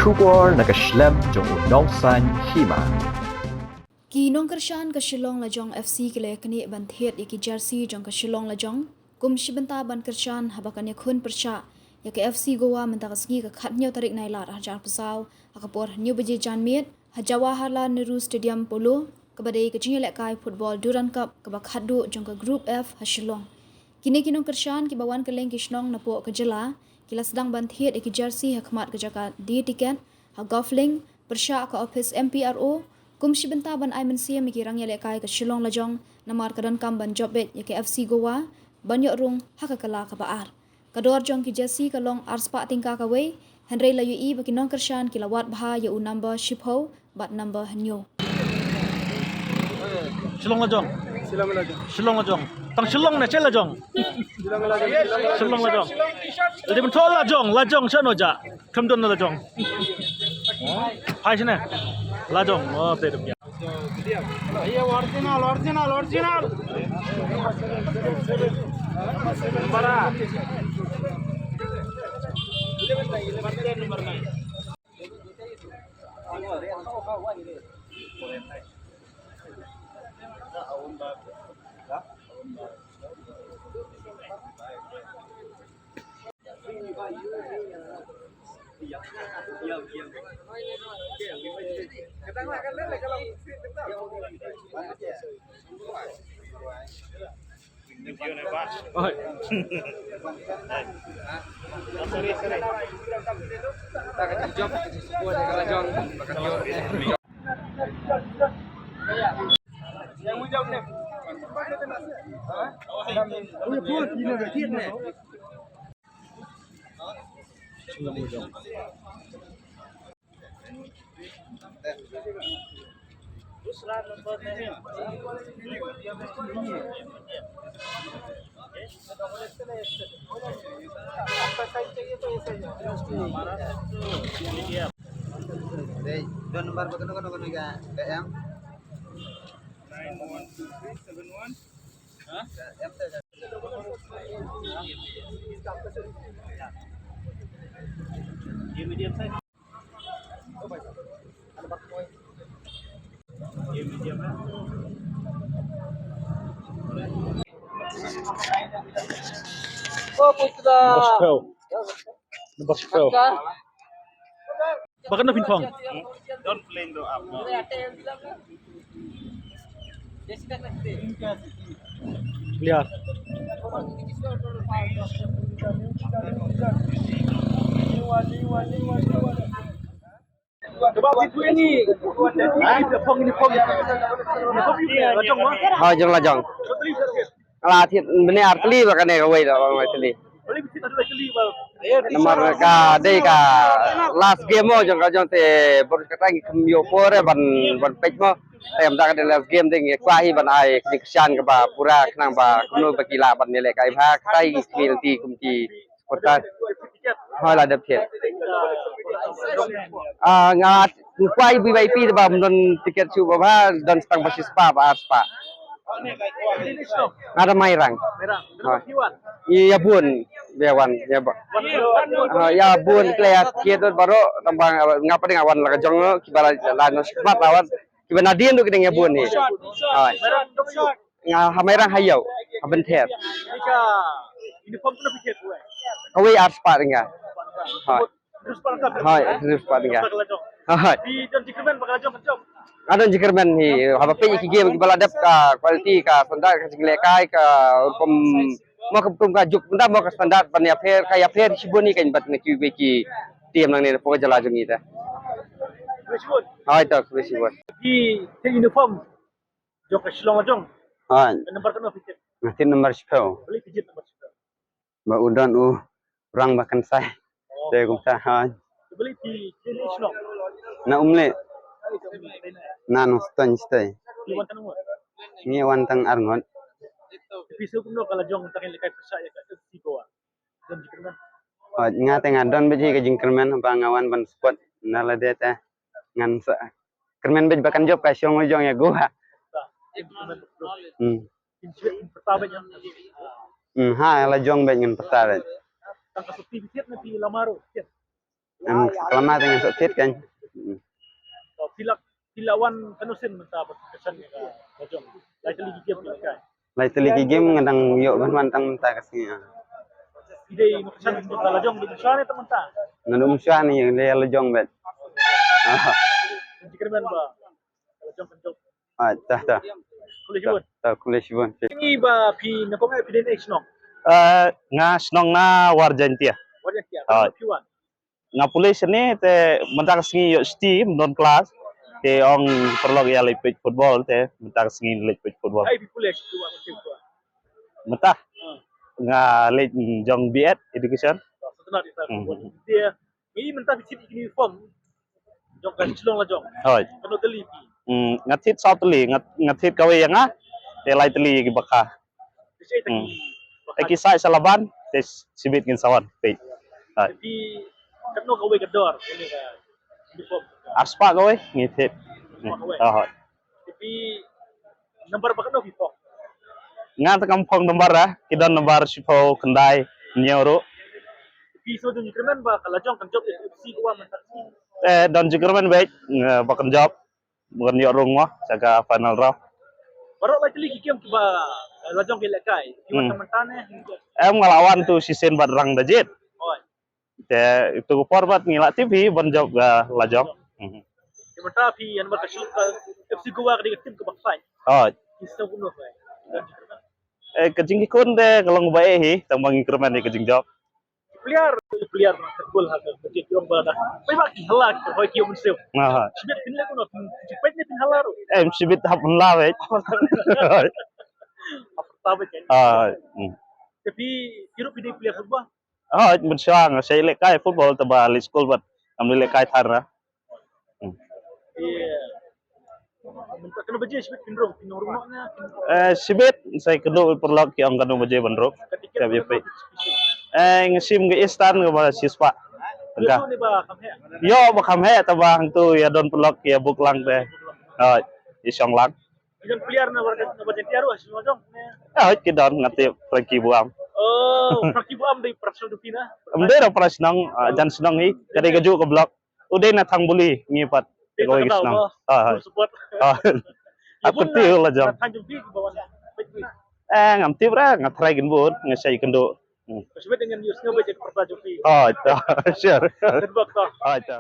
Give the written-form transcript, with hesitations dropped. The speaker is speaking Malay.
Shubor nakaslem jong unong san hima. Kinong kershan ke Shillong Lajong FC kile kini bantiet yaki jersey jong ke Shillong Lajong kum shibenta ban kershan habakan yakun persha yaki FC Goa mentakasgi ke khatnyo tarik nailar hajar pesau akapor new beje janmiet Jawaharlal Nehru Stadium Polo kebadai kejinya lekai football Duran Cup kebak hadu jong ke Group F ha Shillong. Kini kinong kershan ki bawan keleng kishnong napo kejela kila sedang bantiet yaki jersey hakmat kejaka di tiket ha golfling persha ke office MPRO kum shibenta ban ai mensia mikirang ya lekai ke Shillong Lajong namar kadan kam ban jobbet ya ke FC Goa banyak rung hakakala ka baar kador jong ki jesi ka long arspa tingka ka we Henry layu i baki nong kershan ki lawat bha ya u number shipho bat number hanyo Shillong Lajong. Shillong Lajong. Tang Shillong na chela jong. Shillong Lajong. Jadi betul Lajong, Lajong sana aja. Kamdon Lajong. Hai sini. Lajong. Oh, betul ya. ये original original original बड़ा Dua nomor betul ya, yang 9171 Medium size. Medium lah. Oh putra Number 12. Bakit na pinpong? don't play do up Lihat. coba itu ini Pong ini pong. Lajong mah. Lajong lajong. Lah thiệt bên này artli và cái này cái vậy đó mà artli. Beli bisit ada kali bal. Nomor ka đây ka last game mo jong ka jong te bor kata ngi yo pore ban page mo tem da ka last game ding kwa hi ban ai dikshan ka ba pura knang ba kuno bakila ban ne le kai bha kai skill ti kum ti kota hoy là đẹp thiệt nga kwa hi VIP ba don ticket chu ba don stang basis pa ba spa ada mairang iya bun bewan ya ba ya bun kleat kieto baro tambang ngapa dengan awan la jong kibara la no smat awan kibana dien do kideng ya bun ni nga hamairang hayau haben ther Jika uniform pun pikir gue. kawi ars pa nga Terus parang hai terus pa nga hai di John Dickerman bakal lajong kencok. adon jikermen hi haba pe ki game ki bala dep ka quality ka standard ka sigle kai ka pom mo ka pum ka juk benda mo ka standard ban ya fair ka ya fair siboni kan bat ne ki be ki tiam nang ne po jala jungi ta Wishwood hai tak besi buat di uniform jok ke Shillong Lajong. hai Nomor kan pikir. nanti nomor 10 Beli pijit nomor 10. ba udan orang bahkan saya kumta hai Beli di Shillong. na umle na no stan stay Di wantan mo. ni wantang arngon Piso kuno kalau jong takin lekai persaya ke FC Goa. John Dickerman. ngate ngadon beji ke jingkermen bangawan ban spot nala deta ngan sa kermen bej bahkan job ka syong ujong ya gua Pertama nya. ha la jong bej ngan pertare Tangka sepi pikir nanti lamaro. yang selamat dengan sukses kan. Pilawan kanusin mentah kesan ni lajong. Lai teli game ni kai. Lai teli game ngadang yuk mantang mentah kasih. Ide kesan untuk lajong di sana itu mentah. Ngadum syah ni yang dia lejong bet. Jika men ba lajong penjok. Dah. Kulit jibun. Kulit jibun. Ini ba pi na kong epidemic nong. Nga snong na warjantia. Wajan kia. Piwan. Nga pulis ni te mentak singi yo steam non class te ong perlog ya lepit football te mentak singi lepit football. Ai pi pulis piwan piwan. Mentah nga lej jong biet education. Setelah dia ini mentah pi ini form. Jong kan celong lajong. Hoi. Kano teli pi. Ngatit sautli ngatit kawe yang te lai teli gi baka. Bisa tadi. Eki sai salaban te sibit ngin sawan pe. Tapi kano kawe kedor ini ka uniform. Aspa kawe ngitit. Hoi. Tapi nomor apa kano pi form. Nga ta kampong nombar kidan nombar sipo kendai nyoro. Tapi so dun kremen ba kalajong kan job FC ko man tak. Don Jugerman baik bakan job bukan yo rumah jaga final round. Baru lagi teli game ba lajong ke lekai. Kiwan teman Ngelawan tuh season badrang dajit. Oh. Itu forward ngilak TV bon job lajong. Sementara pi yang berkesil FC Goa ke tim ke baksai. Oh. Bisa bunuh ba. Kejing kun deh kalau ngebae hi tambang increment ni kejing job. Player gol ha ke tiong ba da. Mai ba ki halak ko ki mun sew. Nah. Sibet pinle ko no sibet ni pin halaro. Sibit hapun lah weh. Apa ba ken. Tapi kiro pide player ba. Mensyang saya lekai football teba li school bat ambil lekai thara. Minta kena baje sibet pinrong rumahnya. Sibit saya kedua perlok ki ang kanu baje bandrok. Ketika Ngesim ke istan ke ba siswa. Enggak. ni ba kamhe. Yo bakam he tabang tu ya don pelok ya buklang teh. Isong lang. Dengan player na warga na baje tiaro semua dong. Kidon ngati Frankie Buam. Oh, Frankie Buam dari Persel Dupina. Amde ra para senang jan senang hi kadai gaju ke blok. Udah na thang buli ngipat. Ko gi senang. Support. Aku tiu lah jam. Tanjung Pi ke bawah. Ngam tip ra ngatrai gen bun ngasai kendo. Sebab dengan news nggak baca pertanyaan Pi. Itu. Sure. Terbak tak. Itu.